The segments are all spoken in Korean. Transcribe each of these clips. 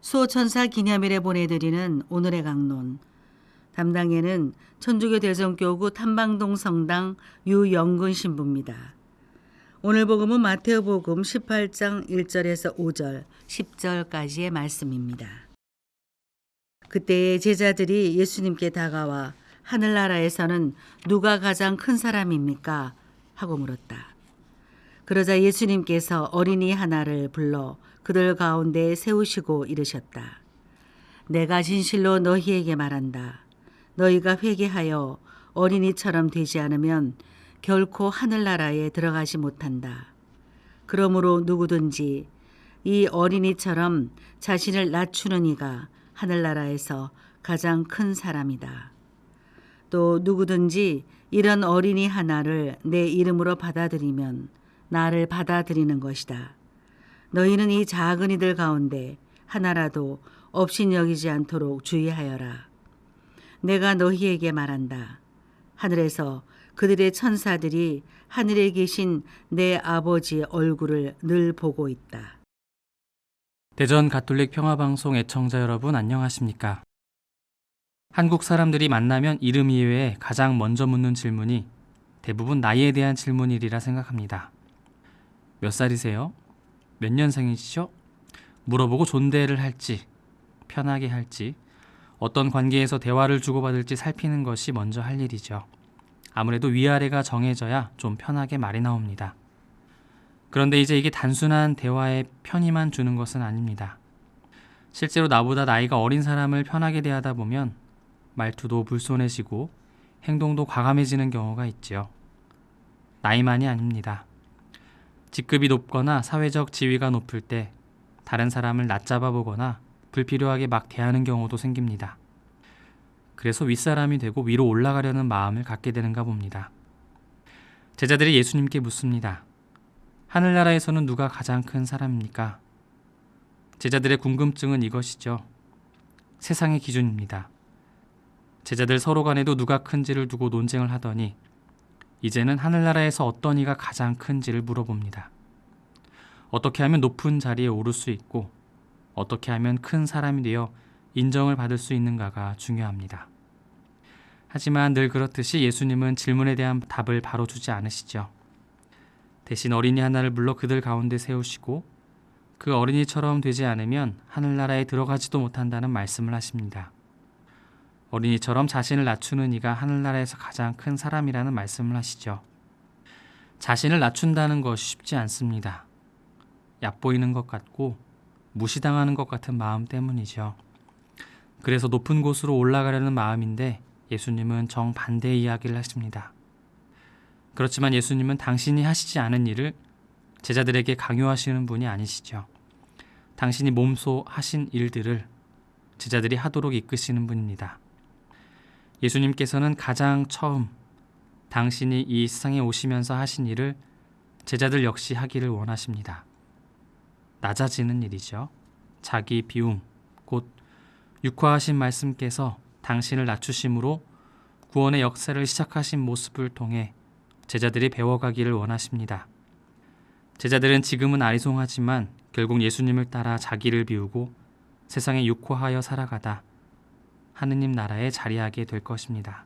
수호천사 기념일에 보내드리는 오늘의 강론. 담당에는 천주교 대전교구 탐방동 성당 유영근 신부입니다. 오늘 복음은 마태복음 18장 1절에서 5절, 10절까지의 말씀입니다. 그때의 제자들이 예수님께 다가와 하늘나라에서는 누가 가장 큰 사람입니까? 하고 물었다. 그러자 예수님께서 어린이 하나를 불러 그들 가운데 세우시고 이르셨다. 내가 진실로 너희에게 말한다. 너희가 회개하여 어린이처럼 되지 않으면 결코 하늘나라에 들어가지 못한다. 그러므로 누구든지 이 어린이처럼 자신을 낮추는 이가 하늘나라에서 가장 큰 사람이다. 또 누구든지 이런 어린이 하나를 내 이름으로 받아들이면 나를 받아들이는 것이다. 너희는 이 작은 이들 가운데 하나라도 업신여기지 않도록 주의하여라. 내가 너희에게 말한다. 하늘에서 그들의 천사들이 하늘에 계신 내 아버지 얼굴을 늘 보고 있다. 대전 가톨릭 평화방송 애청자 여러분 안녕하십니까? 한국 사람들이 만나면 이름 이외에 가장 먼저 묻는 질문이 대부분 나이에 대한 질문이리라 생각합니다. 몇 살이세요? 몇 년생이시죠? 물어보고 존대를 할지, 편하게 할지, 어떤 관계에서 대화를 주고받을지 살피는 것이 먼저 할 일이죠. 아무래도 위아래가 정해져야 좀 편하게 말이 나옵니다. 그런데 이제 이게 단순한 대화에 편의만 주는 것은 아닙니다. 실제로 나보다 나이가 어린 사람을 편하게 대하다 보면 말투도 불손해지고 행동도 과감해지는 경우가 있지요. 나이만이 아닙니다. 직급이 높거나 사회적 지위가 높을 때 다른 사람을 낮잡아 보거나 불필요하게 막 대하는 경우도 생깁니다. 그래서 윗사람이 되고 위로 올라가려는 마음을 갖게 되는가 봅니다. 제자들이 예수님께 묻습니다. 하늘나라에서는 누가 가장 큰 사람입니까? 제자들의 궁금증은 이것이죠. 세상의 기준입니다. 제자들 서로 간에도 누가 큰지를 두고 논쟁을 하더니 이제는 하늘나라에서 어떤 이가 가장 큰지를 물어봅니다. 어떻게 하면 높은 자리에 오를 수 있고 어떻게 하면 큰 사람이 되어 인정을 받을 수 있는가가 중요합니다. 하지만 늘 그렇듯이 예수님은 질문에 대한 답을 바로 주지 않으시죠. 대신 어린이 하나를 불러 그들 가운데 세우시고 그 어린이처럼 되지 않으면 하늘나라에 들어가지도 못한다는 말씀을 하십니다. 어린이처럼 자신을 낮추는 이가 하늘나라에서 가장 큰 사람이라는 말씀을 하시죠. 자신을 낮춘다는 것이 쉽지 않습니다. 얕보이는 것 같고 무시당하는 것 같은 마음 때문이죠. 그래서 높은 곳으로 올라가려는 마음인데 예수님은 정반대의 이야기를 하십니다. 그렇지만 예수님은 당신이 하시지 않은 일을 제자들에게 강요하시는 분이 아니시죠. 당신이 몸소 하신 일들을 제자들이 하도록 이끄시는 분입니다. 예수님께서는 가장 처음 당신이 이 세상에 오시면서 하신 일을 제자들 역시 하기를 원하십니다. 낮아지는 일이죠. 자기 비움, 곧 육화하신 말씀께서 당신을 낮추심으로 구원의 역사를 시작하신 모습을 통해 제자들이 배워가기를 원하십니다. 제자들은 지금은 아리송하지만 결국 예수님을 따라 자기를 비우고 세상에 육화하여 살아가다 하느님 나라에 자리하게 될 것입니다.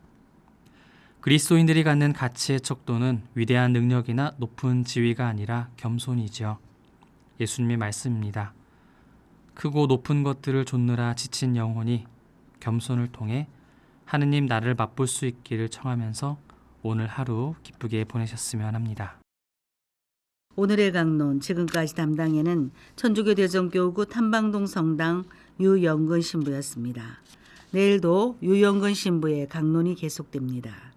그리스도인들이 갖는 가치의 척도는 위대한 능력이나 높은 지위가 아니라 겸손이죠. 예수님의 말씀입니다. 크고 높은 것들을 좇느라 지친 영혼이 겸손을 통해 하느님 나라를 맛볼 수 있기를 청하면서 오늘 하루 기쁘게 보내셨으면 합니다. 오늘의 강론, 지금까지 담당에는 천주교 대전교구 탐방동 성당 유영근 신부였습니다. 내일도 유영근 신부의 강론이 계속됩니다.